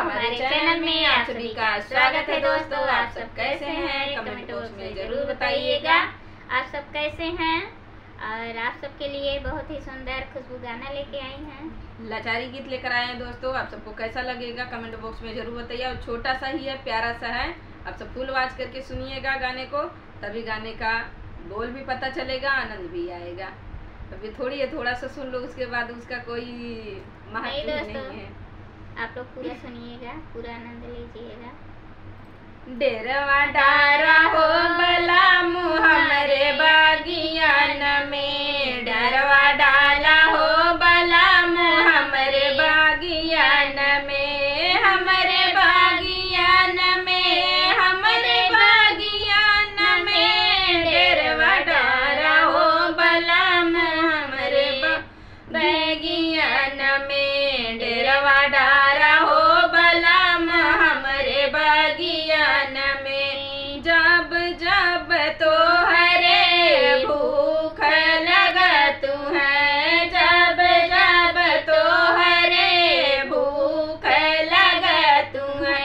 हमारे चैनल में आप सभी का स्वागत है। दोस्तों, आप सब कैसे हैं? कमेंट बॉक्स में जरूर बताइएगा आप सब कैसे हैं। और आप सबके लिए बहुत ही सुंदर खुशबू गाना लेके आई हैं, लाचारी गीत लेकर आए हैं। दोस्तों, आप सबको कैसा लगेगा कमेंट बॉक्स में जरूर बताइए। और छोटा सा ही है, प्यारा सा है, आप सब फुल आवाज करके सुनिएगा गाने को, तभी गाने का बोल भी पता चलेगा, आनंद भी आएगा। अभी थोड़ा सा सुन लो, उसके बाद उसका कोई महत्व नहीं है। आप लोग पूरा सुनिएगा, पूरा आनंद लीजिएगा। डेरवा डारा हो बला हमरे बागियान में, डरवा डाला हो बला हमरे बागियान में, हमरे बागियान में, हमरे बागियान में, डेरवा डारा हो बला हमरे बागियान में, डेरवा डारा हो बला हमरे बागियान में। जब जब तो हरे भूख लगत है, जब जब तो हरे भूख लगत है,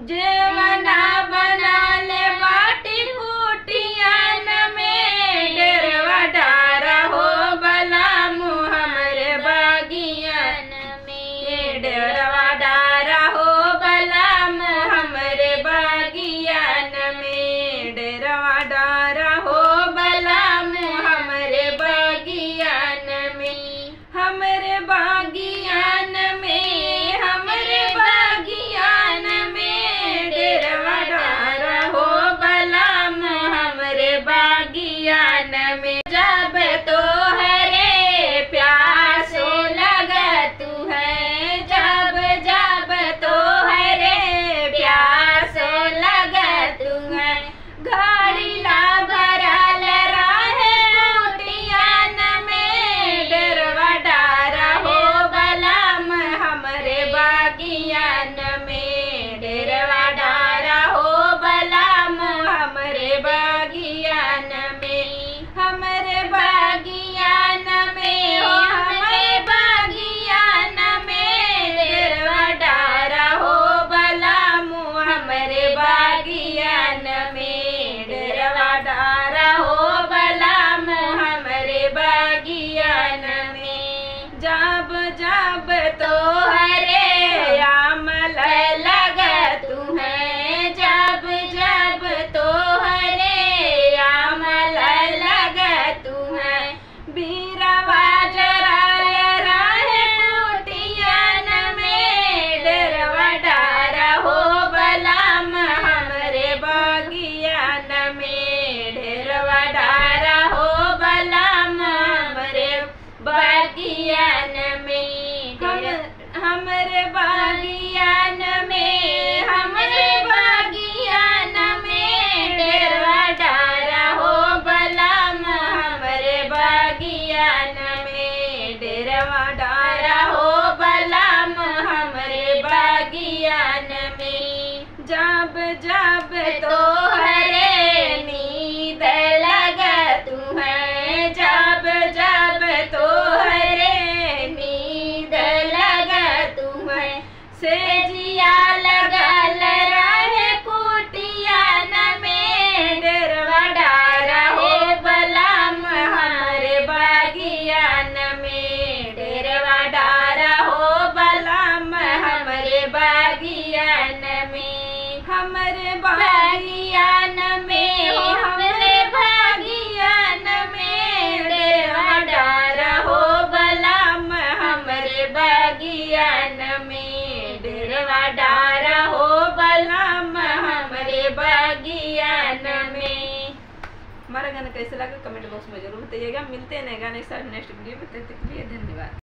जेवना बना ले बाटी कुटियान में, डेरवा डारा हो बला हमरे बागियान में, डेरवा डारा हो बला हमरे बागियान में, डेरवा डारा हो बला हमरे बागियान में, हमरे बागियान में, हमरे बागियान में, डेरवा डारा हो बला हमरे बागियान में। जब तो हरे प्यासो लगत है, जब जब तो हरे प्यासो लगत है, गाड़ी ला भरल रहे कुटियान में, डेरवा डारा हो बला हमरे बागियान में, डेरवा डारा हो बला हमरे बागियान में, हमरे बागियान में, हो हमरे बागियान में, डेरवा डारा हो बला हमरे बागियान में, डेरवा डारा हो बला हमरे बागियान में। जब जब तो हरे आमल लगत है, जब जब तो हरे आमल लगत है, बीरवा जराल रहे कुटियान में, डेरवा डारा हो बला हमरे बागियान में, डेरवा डारा हो बला हमरे बागियान में, हमरे बागियान में, हमरे बागियान में, डेरवा डारा हो बला हमरे बागियान में, डेरवा डारा हो बला हमरे बागियान में। जब जब तो हरे नींद लगत है, जब जब तो हरे नींद लगत है, से जिया लगल रहे कुटियान में, डेरवा डारा हो बला हमरे बागियान में, डेरवा डारा हो बला हमरे बागियान में, हमरे बागियान में, हो हमरे बागियान में, डेरवा डारा हो बला हमरे बागियान में, डेरवा डारा हो बला हमरे बागियान में। हमारा गाना कैसे लगा कमेंट बॉक्स में जरूर बताइएगा। मिलते हैं नए गाने के साथ नेक्स्ट वीडियो में, तब तक के लिए धन्यवाद।